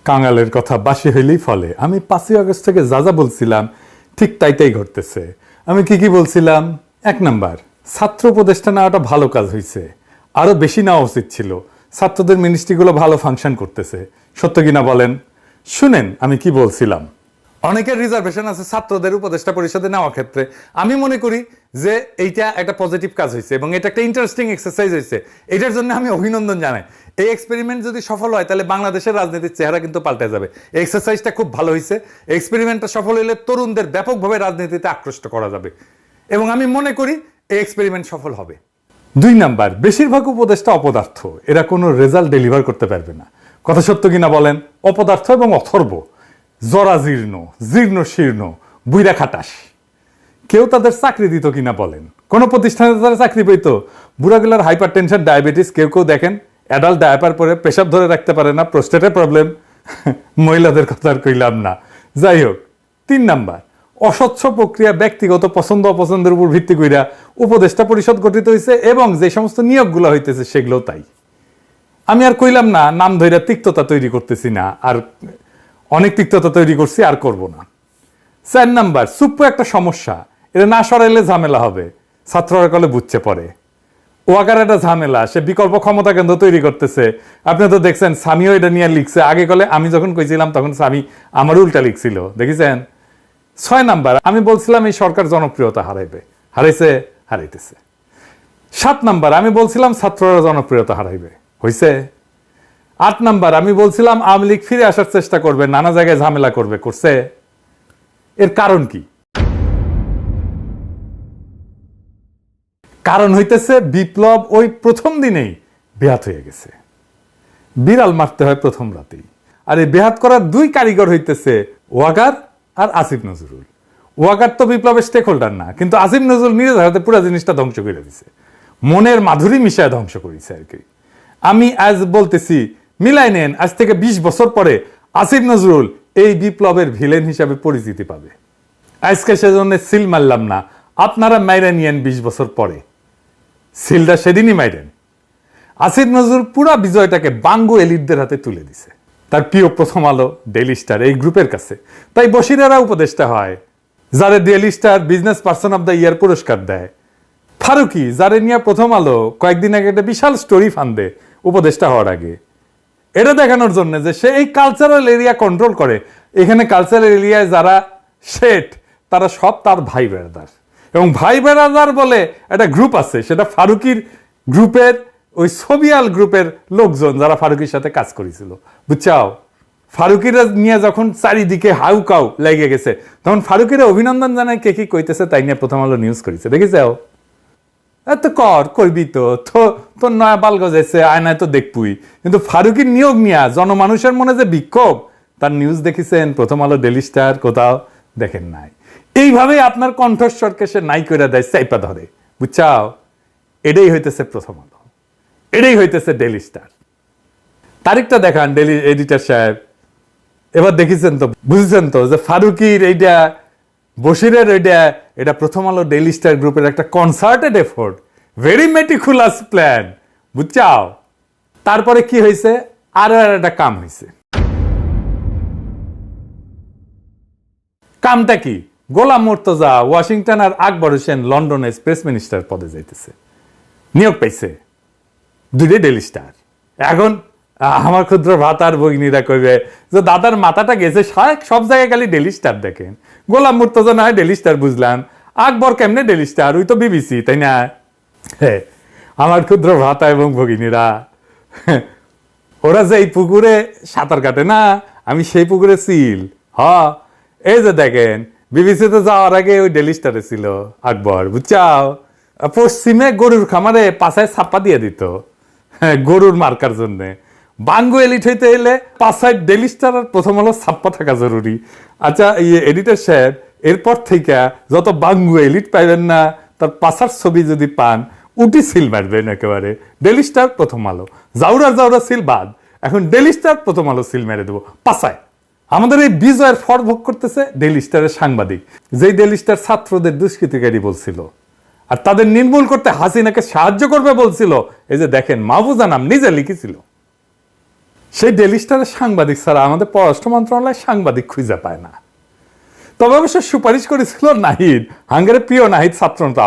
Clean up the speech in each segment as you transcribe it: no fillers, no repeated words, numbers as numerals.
কাঙালের কথা বাসি হইলেই ফলে। আমি 5ই আগস্ট থেকে যা যা বলছিলাম ঠিক তাই ঘটতেছে। আমি কি বলছিলাম? 1 নাম্বার, ছাত্র উপদেষ্টা নেওয়াটা ভালো কাজ হয়েছে, আরো বেশি নেওয়া উচিত ছিল। ছাত্রদের মিনিস্ট্রিগুলো ভালো ফাংশন করতেছে। সত্য কিনা বলেন? শুনেন আমি কি বলছিলাম। অনেকের রিজার্ভেশন আছে ছাত্রদের উপদেষ্টা পরিষদে নেওয়ার ক্ষেত্রে। আমি মনে করি যে এইটা একটা পজিটিভ কাজ হয়েছে এবং এটা একটা ইন্টারেস্টিং এক্সারসাইজ হয়েছে। এটার জন্য আমি অভিনন্দন জানাই। এই এক্সপেরিমেন্ট যদি সফল হয় তাহলে বাংলাদেশের রাজনীতির চেহারা কিন্তু পাল্টে যাবে। এই এক্সারসাইজটা খুব ভালো হয়েছে। এক্সপেরিমেন্টটা সফল হলে তরুণদের ব্যাপকভাবে রাজনীতিতে আকৃষ্ট করা যাবে এবং আমি মনে করি এই এক্সপেরিমেন্ট সফল হবে। 2 নাম্বার, বেশিরভাগ উপদেষ্টা অপদার্থ, এরা কোনো রেজাল্ট ডেলিভার করতে পারবে না। কথা সত্য কিনা বলেন? অপদার্থ এবং অথর্ব, জরাজীর্ণ, জীর্ণ শীর্ণ, বুইরা খাটাস। কেউ তাদের চাকরি দিত কিনা বলেন? কোন প্রতিষ্ঠানে তারা চাকরি পেত? বুড়াগুলার হাইপার টেনশন, ডায়াবেটিস, কেউ দেখেন অ্যাডাল্ট ডায়াপার পরে পেশাব ধরে রাখতে পারে না, প্রোস্টেটের প্রবলেম। মহিলাদের কথা আর কইলাম না। যাই হোক, 3 নাম্বার, অস্বচ্ছ প্রক্রিয়া, ব্যক্তিগত পছন্দ অপছন্দের উপর ভিত্তি কইরা উপদেষ্টা পরিষদ গঠিত হয়েছে এবং যে সমস্ত নিয়োগগুলো হইতেছে সেগুলো তাই। আমি আর কইলাম না, নাম ধইরা তিক্ততা তৈরি করতেছি না, আর অনেক তিক্ততা তৈরি করছি, আর করব না। 4 নাম্বার, সুপ্প একটা সমস্যা, এটা না সরাইলে ঝামেলা হবে। ছাত্ররা কলে বুঝছে পরে। ওয়াকার একটা ঝামেলা, সে বিকল্প ক্ষমতা কেন্দ্র তৈরি করতেছে। আপনি তো দেখছেন স্বামীও এটা নিয়ে লিখছে। আগে কলে আমি যখন কইছিলাম তখন স্বামী আমার উল্টা লিখছিল, দেখেছেন? 6 নাম্বার, আমি বলছিলাম এই সরকার জনপ্রিয়তা হারাইবে, হারাইতেছে। 7 নাম্বার, আমি বলছিলাম ছাত্ররা জনপ্রিয়তা হারাইবে, হইছে। 8 নাম্বার, আমি বলছিলাম আওয়ামী লীগ ফিরে আসার চেষ্টা করবে, নানা জায়গায় ঝামেলা করবে, করছে। এর কারণ কি? কারণ হইতেছে বিপ্লব ওই প্রথম দিনেই বেহাত হয়ে গেছে। বিড়াল মারতে হয় প্রথম রাতেই। আর এই বেহাত করার 2 কারিগর হইতেছে ওয়াকার আর আসিফ নজরুল। ওয়াকার তো বিপ্লবের স্টেক হোল্ডার না, কিন্তু আসিফ নজরুল নিজের হাতে পুরো জিনিসটা ধ্বংস করে দিছে, মনের মাধুরী মিশায় ধ্বংস করেছে আর কি। আমি আজ বলতেছি, মিলাই নেন, আজ থেকে 20 বছর পরে আসিফ নজরুল এই বিপ্লবের ভিলেন হিসাবে পরিচিতি পাবে। আজকে সেজন্য সিল মারলাম না, আপনারা মাইরা নিয়েন 20 বছর পরে। সিলটা সেদিনই মাইরেন। আসিফ নজরুল পুরা বিজয়টাকে বাঙ্গু এলিটদের হাতে তুলে দিছে, তার প্রিয় প্রথম আলো, ডেইলি স্টার এই গ্রুপের কাছে। তাই বশিরেরা উপদেষ্টা হয়, যারে daily star business person of the year পুরস্কার দেয়। ফারুকি, যারে নিয়ে প্রথম আলো কয়েকদিন আগে একটা বিশাল স্টোরি ফান্দে উপদেষ্টা হওয়ার আগে, এটা দেখানোর জন্য যে সে এই কালচারাল এরিয়া কন্ট্রোল করে। এখানে কালচারাল এরিয়ায় যারা শেঠ তারা সব তার ভাই বেড়াদার, এবং ভাই বেড়াদার বলে একটা গ্রুপ আছে, সেটা ফারুকির গ্রুপের ওই সোবিয়াল গ্রুপের লোকজন যারা ফারুকির সাথে কাজ করেছিল, বুঝছাও? ফারুকিরা নিয়ে যখন চারিদিকে হাউকাউ লেগে গেছে, তখন ফারুকিরা অভিনন্দন জানায় কে কি কইতেছে তাই নিয়ে প্রথম আলো নিউজ করেছে, দেখেছাও? এত করবি তো তোর নয়া বাল গজাইছে, আয়নায় তো দেখবই। কিন্তু ফারুকির নিয়োগ নিয়া জনমানুষের মনে যে বিক্ষোভ, তার নিউজ দেখেছেন প্রথম আলো, ডেইলি স্টার? কোথাও দেখেন নাই। এইভাবেই আপনার কণ্ঠস্বরকে সে নাই করে দেয়, চাইপা ধরে, বুঝছাও? এটাই হইতেছে প্রথম আলো, এটাই হইতেছে ডেইলি স্টার। তারিখটা দেখান ডেইলি এডিটর সাহেব। এবার দেখেছেন তো, বুঝেছেন তো যে ফারুকির এইটা, বশিরের এটা প্রথম আলো ডেইলি স্টার গ্রুপের একটা concerted effort, very meticulous plan, বুঝছাও? তারপরে কি হয়েছে? আরো একটা কাম হয়েছে। কামটা কি? গোলাম মুর্তজা ওয়াশিংটন আর আকবর হোসেন লন্ডনে স্পেস মিনিস্টার পদে যাইতেছে, নিয়োগ পাইছে 2 ডেইলি স্টার। এখন আমার ক্ষুদ্র ভাতার ভগিনীরা কইবে যে দাদার মাথাটা গেছে, সব জায়গায় খালি ডেইলি স্টার দেখেন। গোলাম মুর্তজা না হয় ডেইলি স্টার বুঝলাম, আকবর কেমনে ডেইলি স্টার? ওই তো বিবিসি, তাই না? আমার ক্ষুদ্র ভাতা এবং ভগিনীরা, ওরা যে এই পুকুরে সাঁতার কাটে না, আমি সেই পুকুরে সিল। এই যে দেখেন, বিবিসিতে যাওয়ার আগে ওই ডেইলি স্টারে ছিল আকবর, বুঝছাও? পশ্চিমে গরুর খামারে পাছায় ছাপ্পা দিয়ে দিত, গরুর মার্কার জন্য। বাঙ্গু এলিট হইতে এলে পাছায় ডেইলি স্টার আর প্রথম আলো ছাপ্পা থাকা জরুরি। আচ্ছা, এডিটর সাহেব, এরপর থেকে যত বাঙ্গু এলিট পাইবেন না, তার পাছার ছবি যদি পান, উটি সিল মারবেন একেবারে। ডেইলি স্টার প্রথম আলো, জাউরা সিল বাদ, এখন ডেইলি স্টার প্রথম আলো সিল মেরে দেবো পাছায়। আমাদের এই বিজয়ের ফল ভোগ করতেছে ডেইলি স্টারের সাংবাদিক, যেই ডেইলি স্টার ছাত্রদের দুষ্কৃতিকারী বলছিল আর তাদের নির্মূল করতে হাসিনাকে সাহায্য করবে বলছিল। এই যে দেখেন, মাহফুজা নাম নিজে লিখেছিল। সেই ডেইলি স্টারের সাংবাদিক ছাড়া আমাদের পররাষ্ট্র মন্ত্রণালয় সাংবাদিক খুঁজে পায় না। তবে অবশ্য সুপারিশ করেছিল নাহিদ, হাঙ্গেরের প্রিয় নাহিদ ছাত্রনেতা।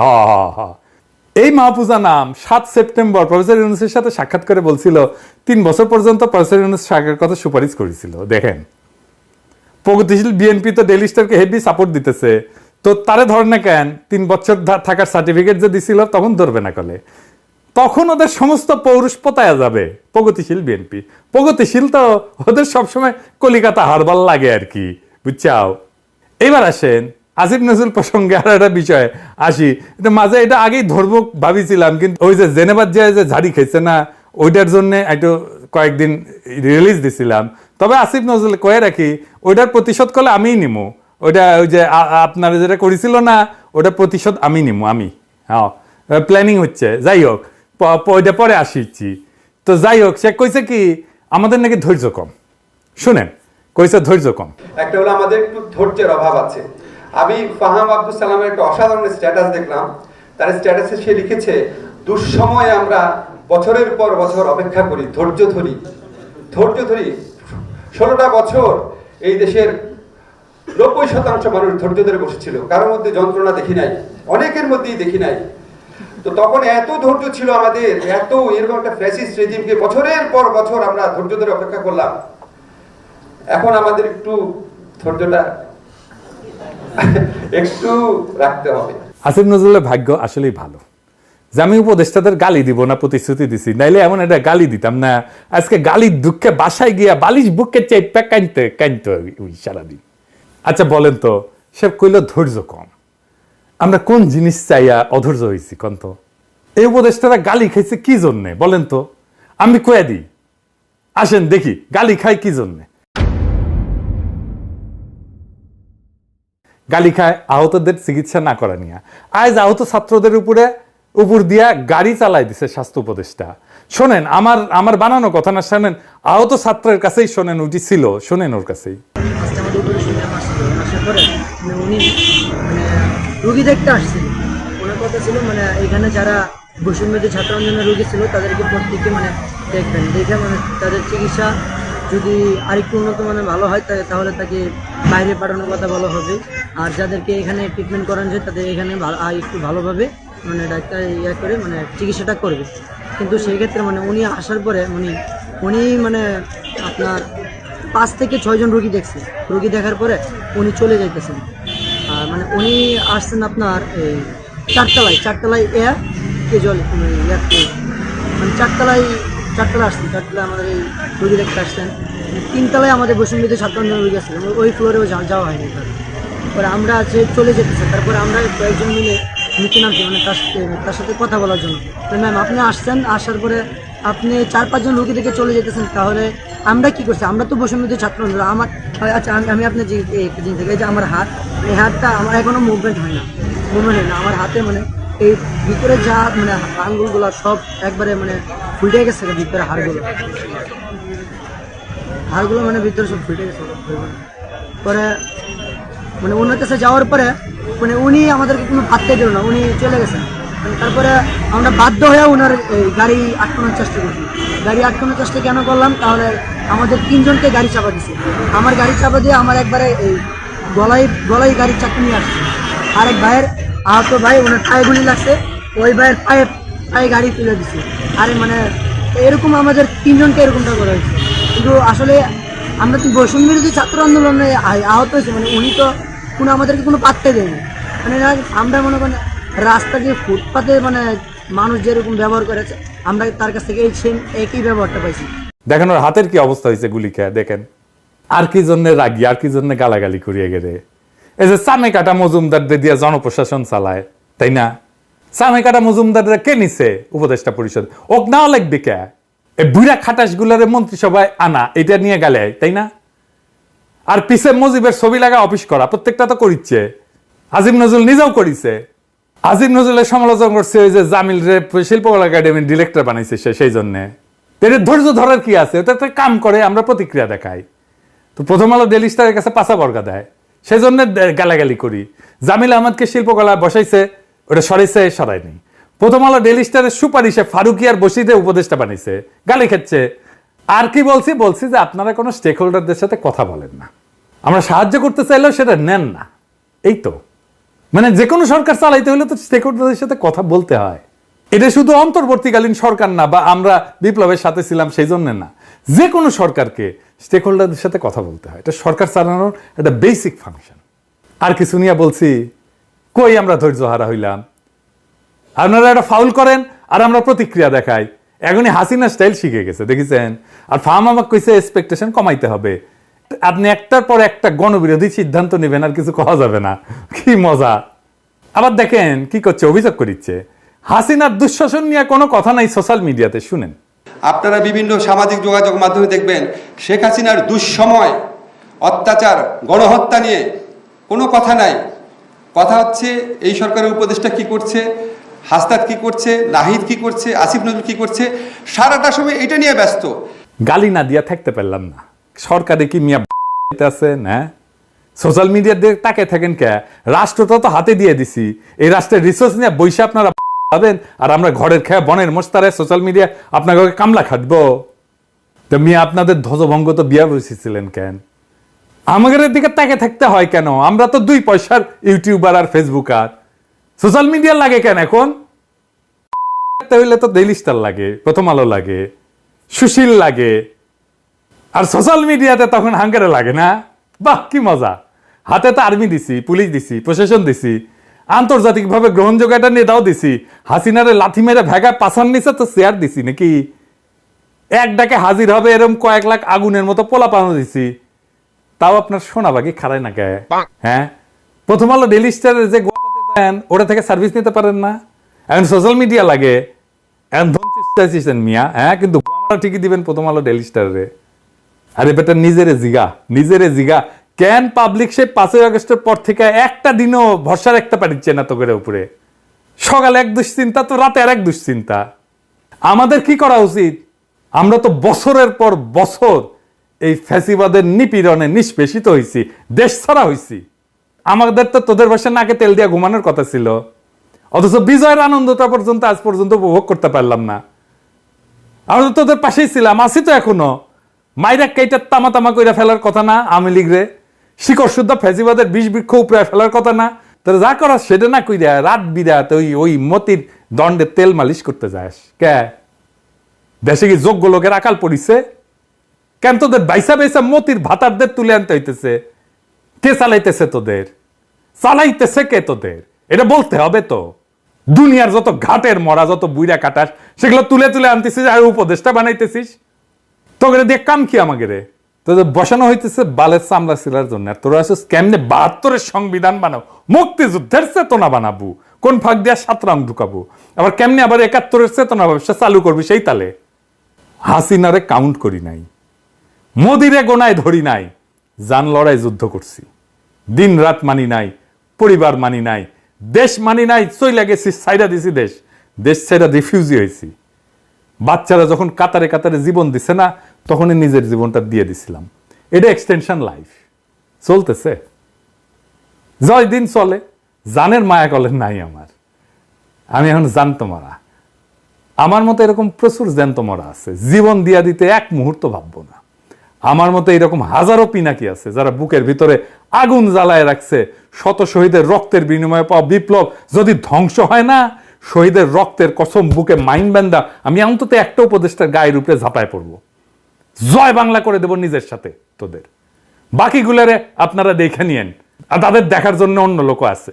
এই মাহফুজা নাম 7 সেপ্টেম্বর প্রফেসর ইউনূসের সাথে সাক্ষাৎ করে বলছিল 3 বছর পর্যন্ত প্রফেসর ইউনূস সাক্ষাতের কথা সুপারিশ করেছিল। দেখেন, প্রগতিশীল বিএনপি তো ডেইলি স্টারকে হেভি সাপোর্ট দিতেছে, তো তারে ধরে না কেন? 3 বছর থাকার সার্টিফিকেট যে দিছিল তখন ধরবে না কলে? তখন ওদের সমস্ত পৌরুষ পতায়া যাবে প্রগতিশীল বিএনপি। প্রগতিশীল তো ওদের সবসময় কলিকাতা হারবাল লাগে আর কি, বুঝছাও। এবার আসেন আসিফ নজরুল প্রসঙ্গে আর একটা বিষয় আসি। মাঝে এটা আগেই ধরবো ভাবিছিলাম, কিন্তু ওই যে জেনেভার যে ঝাড়ি খেয়েছে না, ওইটার জন্য একটু কয়েকদিন রিলিজ দিছিলাম। তবে আসিফ নজরুল কয়ে রাখি, ওইটার প্রতিশোধ করলে আমিই নিমু। ওইটা ওই যে আপনারা যেটা করেছিল না, ওটা প্রতিশোধ আমি নিমু, আমি। হ্যাঁ, প্ল্যানিং হচ্ছে। যাই হোক, ওইটা পরে আসিছি। তো যাই হোক, সে কইছে কি আমাদের নাকি ধৈর্য কম। শুনেন, কইছে ধৈর্য কম। একটা হলো আমাদের একটু ধৈর্যের অভাব আছে। আমি ফাহাম আব্দুল সালামের একটা অসাধারণ স্ট্যাটাস দেখলাম। তার স্ট্যাটাসে সে লিখেছে, দুঃসময়ে আমরা বছরের পর বছর অপেক্ষা করি, ধৈর্য ধরি। 16টা বছর এই দেশের 90% মানুষ ধৈর্য ধরে বসেছিল, কারোর মধ্যে যন্ত্রণা দেখি নাই, অনেকের মধ্যেই দেখি নাই। তো তখন এত ধৈর্য ছিল আমাদের, এত এরকম একটা ফ্যাসিস্ট রেজিমকে বছরের পর বছর আমরা ধৈর্য ধরে অপেক্ষা করলাম। এখন আমাদের একটু ধৈর্যটা একটু রাখতে হবে। আসিফ নজরুলের ভাগ্য আসলেই ভালো যে আমি উপদেষ্টাদের গালি দিব না প্রতিশ্রুতি দিছি, নাইলে এমন একটা গালি দিতাম না। আজকে গালির দুঃখে বাসায় গিয়া বালিশ বুকে চেপে কাঁদতে ওই সারাদিন। আচ্ছা বলেন তো, সে কইল ধৈর্য কম। আমরা কোন জিনিস চাইয়া অধৈর্য হয়েছি কোন তো? এই উপদেষ্টারা গালি খাইছে কি জন্যে বলেন তো? আমি কয়ে দিই, আসেন দেখি গালি খাই কি জন্যে। গালি খায় আহতদের চিকিৎসা না করা নিয়ে। আজ আহত ছাত্রদের উপর দিয়া গাড়ি চালাই দিছে স্বাস্থ্য উপদেষ্টা। শোনেন, আমার বানানো কথা না, শোনেন আহত ছাত্রের কাছেই শোনেন, উঠি ছিল, শোনেন ওর কাছেই। উনি রুগী দেখতে আসছিল, ওনার কথা ছিল এখানে যারা বৈষম্যবিরোধী ছাত্র আন্দোলনের রোগী ছিল তাদেরকে প্রত্যেকে দেখবেন, দেখে তাদের চিকিৎসা যদি আরেকটু উন্নত ভালো হয় তাহলে তাকে বাইরে পাঠানোর কথা বলা হবে। আর যাদেরকে এখানে ট্রিটমেন্ট করানো যায় তাদের এখানে একটু ভালোভাবে ডাক্তার করে চিকিৎসাটা করবে। কিন্তু সেই ক্ষেত্রে উনি আসার পরে উনি আপনার 5 থেকে 6 জন রোগী দেখছে। রোগী দেখার পরে উনি চলে যাইতেছেন। আর উনি আসছেন আপনার এই চারতলায় চারতলায় আসছেন। চারতলায় আমাদের এই রোগী দেখতে আসছেন। 3 তলায় আমাদের বৈষম্যবিরোধী ছাত্র আন্দোলনের রোগী আসছিলেন, ওই ফ্লোরেও যাওয়া হয়নি। তারপরে আমরা চলে যেতেছি। তারপরে আমরা কয়েকজন মিলে নিচে নামছি তার সাথে কথা বলার জন্য। ম্যাম, আপনি আসছেন, আসার পরে আপনি 4-5 জন রোগী দেখে চলে যেতেছেন, তাহলে আমরা কি করছি? আমরা তো বৈষম্যবিরোধী ছাত্র আন্দোলন। আচ্ছা, আমি আপনার যে দিন থেকে যে আমার হাত, এই হাতটা আমার এখনো মুভমেন্ট হয় না। আমার হাতে এই ভিতরে যা আঙ্গুলগুলো সব একবারে ফুটে গেছে। ভিতরে হাড়গুলো ভিতরে সব ফুটে গেছে। পরে ওনার কাছে যাওয়ার পরে উনি আমাদেরকে কোনো ভাবতে দিল না, উনি চলে গেছেন। তারপরে আমরা বাধ্য হয়ে ওনার গাড়ি আটকানোর চেষ্টা করছি। গাড়ি আটকানোর চেষ্টা কেন করলাম? তাহলে আমাদের 3 জনকে গাড়ি চাপা দিছে। আমার গাড়ি চাপা দিয়ে আমার একবারে এই গলায় গাড়ির চাকরি নিয়ে আসছে। আরেক ভাইয়ের আহত ভাই, ওনার পায়ে গুলি লাগছে, ওই ভাইয়ের পায়ে গাড়ি তুলে দিচ্ছে। আরে এরকম আমাদের 3 জনকে এরকমটা করা হয়েছে। কিন্তু আসলে আমরা তো বৈষম্যবিরোধী ছাত্র আন্দোলনে আহত হয়েছে, উনি তো আমাদেরকে কোনো পাত্তা দেয়নি। আমরা মনে করেন রাস্তা যে ফুটপাতে মানুষ যেরকম ব্যবহার করেছে, আমরা তার কাছ থেকে একই ব্যবহারটা পাইছি। দেখেন ওর হাতের কি অবস্থা হয়েছে গুলি খেয়ে। দেখেন আর কি জন্য রাগি, আর কি জন্য গালাগালি করিয়ে গেলে। এই যে সামে কাটা মজুমদারদের দিয়ে জনপ্রশাসন চালায়, তাই না? সামে কাটা মজুমদাররা কে নিছে? উপদেষ্টা পরিষদ। ওক নাও লাগবে কে? এই বুড়া খাটাস গুলারে মন্ত্রিসভায় আনা, এটা নিয়ে গেলে, তাই না? আর পিছে মুজিবের ছবি লাগা অফিস করা, প্রত্যেকটা তো করিচ্ছে। আজিম নজরুল নিজেও করিছে। আজিম নজরুলের সমালোচনা করছে ওই যে জামিল রে শিল্পকলা একাডেমির ডিরেক্টর বানাইছে সেই জন্যে। এদের ধৈর্য ধরার কি আছে? ওটা একটা কাম করে, আমরা প্রতিক্রিয়া দেখাই। তো প্রথম আলো ডেইলি স্টারের কাছে 5 বর্গা দেয়, সেই জন্য গালাগালি করি। জামিল আহমদকে শিল্পকলা বসাইছে, ওটা সরায়নি। প্রথম আলো ডেইলি স্টারের সুপারিশে ফারুকিয়ার বসিতে উপদেষ্টা বানাইছে, গালি খাচ্ছে। আর কি বলছি যে আপনারা কোনো স্টেক হোল্ডারদের সাথে কথা বলেন না, আমরা সাহায্য করতে চাইলেও সেটা নেন না। এই তো মানে যে কোনো সরকার চালাইতে হলে তো স্টেক হোল্ডারদের সাথে কথা বলতে হয়। এটা শুধু অন্তর্বর্তীকালীন সরকার না, বা আমরা বিপ্লবের সাথে ছিলাম সেই জন্য না, যে কোনো সরকারকে স্টেক হোল্ডারদের সাথে কথা বলতে হয়। এটা সরকার চালানোর একটা বেসিক ফাংশন। আর কিছু নিয়ে বলছি, কই আমরা ধৈর্য হারা হইলাম? আপনারা একটা ফাউল করেন আর আমরা প্রতিক্রিয়া দেখাই। এখনই হাসিনা স্টাইল শিখে গেছে, দেখেছেন? আর ফার্ম আমাকে কইছে এক্সপেকটেশন কমাইতে হবে। আপনি একটার পর একটা গণবিরোধী সিদ্ধান্ত নেবেন, আর কিছু করা যাবে না। কি মজা! আবার দেখেন কি করছে, অভিযোগ করিচ্ছে হাসিনার দুঃশাসন নিয়ে কোনো কথা নাই সোশ্যাল মিডিয়াতে। শুনেন, আপনারা বিভিন্ন সামাজিক যোগাযোগ মাধ্যমে দেখবেন শেখ হাসিনার দুঃসময়, অত্যাচার, গণহত্যা নিয়ে কোনো কথা নাই। কথা হচ্ছে এই সরকারের উপদেষ্টা কি করছে, হাসনাত কি করছে, নাহিদ কি করছে, আসিফ নজরুল কি করছে, সারাটা সময় এটা নিয়ে ব্যস্ত। গালি না দিয়া থাকতে পারলাম না। সরকারে কি মিয়া আছে না? সোশ্যাল মিডিয়া দিয়ে তাকে থাকেন কে? রাষ্ট্রটা তো হাতে দিয়ে দিছি, এই রাষ্ট্রের রিসোর্স নিয়ে বৈশা আপনারা পাবেন, আর আমরা ঘরের খেয়ে বনের মোস্তারে সোশ্যাল মিডিয়া আপনাকে কামলা খাটবো। তো মিয়া আপনাদের ধ্বজভঙ্গ তো বিয়া বসেছিলেন কেন? আমাদের দিকে তাকে থাকতে হয় কেন? আমরা তো 2 পয়সার ইউটিউবার আর ফেসবুকার, সোশ্যাল মিডিয়া লাগে কেন এখন? হইলে তো ডেইলি স্টার লাগে, প্রথম আলো লাগে, সুশীল লাগে, আর সোশ্যাল মিডিয়াতে তখন হাঙ্গারে লাগে না? বাহ কি মজা! হাতে তো আর্মি দিছি, পুলিশ দিছি, প্রশাসন দিছি, আন্তর্জাতিকভাবে গ্রহণযোগ্য একটা নেতাও দিছি, হাসিনারে লাথি মেরে ভেগা পাছার নিচে তো শেয়ার দিছি নাকি? এক ডাকে হাজির হবে এরকম কয়েক লাখ আগুনের মতো পোলা পানো দিছি, তাও আপনার সোনা বাকি খারায় না কে? হ্যাঁ, প্রথম আলো ডেইলি স্টারের যে গোয়াতে দেন ওটা থেকে সার্ভিস নিতে পারেন না? এখন সোশ্যাল মিডিয়া লাগে, এখন ধন মিয়া। হ্যাঁ, কিন্তু ঠিকই দিবেন প্রথম আলো ডেইলি স্টারে। আরে বেটা নিজেরে জিগা কেন পাবলিক সে 5ই আগস্টের পর থেকে একটা দিনও ভরসা রাখতে পারছে না তোদের উপরে? সকালে এক দুশ্চিন্তা তো রাতে আর এক দুশ্চিন্তা। আমাদের কি করা উচিত? আমরা তো বছরের পর বছর এই ফ্যাসিবাদের নিপীড়নে নিষ্পেষিত হইছি, দেশ ছাড়া হইছি। আমাদের তো তোদের বসে নাকে তেল দিয়া ঘুমানোর কথা ছিল, অথচ বিজয়ের আনন্দটা পর্যন্ত আজ পর্যন্ত উপভোগ করতে পারলাম না। আমরা তো তোদের পাশেই ছিলাম, আছি তো এখনো। মাইরা কেইটা তামা কইরা ফেলার কথা না? আওয়ামী লীগ রে শিকড় শুদ্ধ ফ্যাসিবাদের বিষ বৃক্ষ উপরে ফেলার কথা না? তোর যা করা সেটা না কইরা রাত বিরাত ওই মতির দণ্ডে তেল মালিশ করতে যাস কে? দেশে কি যোগ্য লোকের আকাল পড়িছে কেন? তোদের বাইসা মতির ভাতারদের তুলে আনতে হইতেছে। কে চালাইতেছে তোদের? চালাইতেছে কে তোদের? এটা বলতে হবে তো। দুনিয়ার যত ঘাটের মরা, যত বুইরা কাটাস, সেগুলো তুলে আনতেছিস আর উপদেষ্টা বানাইতেছিস। তোকে দিয়ে কাম কি? আমাকে রে তোদের বসানো হইতেছে বালের চামড়া ছিলার জন্য। আর তোরা আসিস কেমনে 72-এর সংবিধান বানাও, মুক্তিযুদ্ধের চেতনা বানাবো, কোন ফাঁক দিয়া 7 রং ঢুকাবো, আবার কেমনে আবার 71-এর চেতনা ব্যবসা চালু করবি সেই তালে। হাসিনারে কাউন্ট করি নাই, মোদিরে গোনায় ধরি নাই, জান লড়াই যুদ্ধ করছি, দিন রাত মানি নাই, পরিবার মানি নাই, দেশ মানি নাই, চইলা গেছি, ছাইরা দিছি দেশ ছাইরা রিফিউজি হয়েছি। বাচ্চারা যখন কাতারে কাতারে জীবন দিছে না, তখনই নিজের জীবনটা দিয়ে দিছিলাম। এটা এক্সটেনশন লাইফ চলতেছে, জয় দিন চলে। জানের মায়া কলেন নাই আমার। আমি এখন জানতো মারা, আমার মতো এরকম প্রচুর জ্যান্ত মরা আছে, জীবন দিয়া দিতে এক মুহূর্ত ভাববো না। আমার মতো এরকম হাজারো পিনাকি আছে যারা বুকের ভিতরে আগুন জ্বালায় রাখছে। শত শহীদের রক্তের বিনিময়ে পাওয়া বিপ্লব যদি ধ্বংস হয় না, শহীদের রক্তের কসম বুকে মাইন বান্দা আমি অন্তত একটা উপদেষ্টার গায়ের উপরে ঝাঁপায় পড়বো, জয় বাংলা করে দেব নিজের সাথে তোদের। বাকিগুলারে আপনারা দেখে নিয়েন, আর তাদের দেখার জন্য অন্য লোক আছে।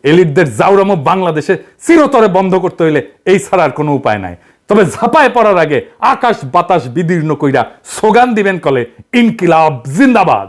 এলিটদের জাউরামো বাংলাদেশে চিরতরে বন্ধ করতে হইলে এই ছাড়া আর কোনো উপায় নাই। তবে ঝাঁপায় পড়ার আগে আকাশ বাতাস বিদীর্ণ কইরা স্লোগান দিবেন কলে, ইনকিলাব জিন্দাবাদ।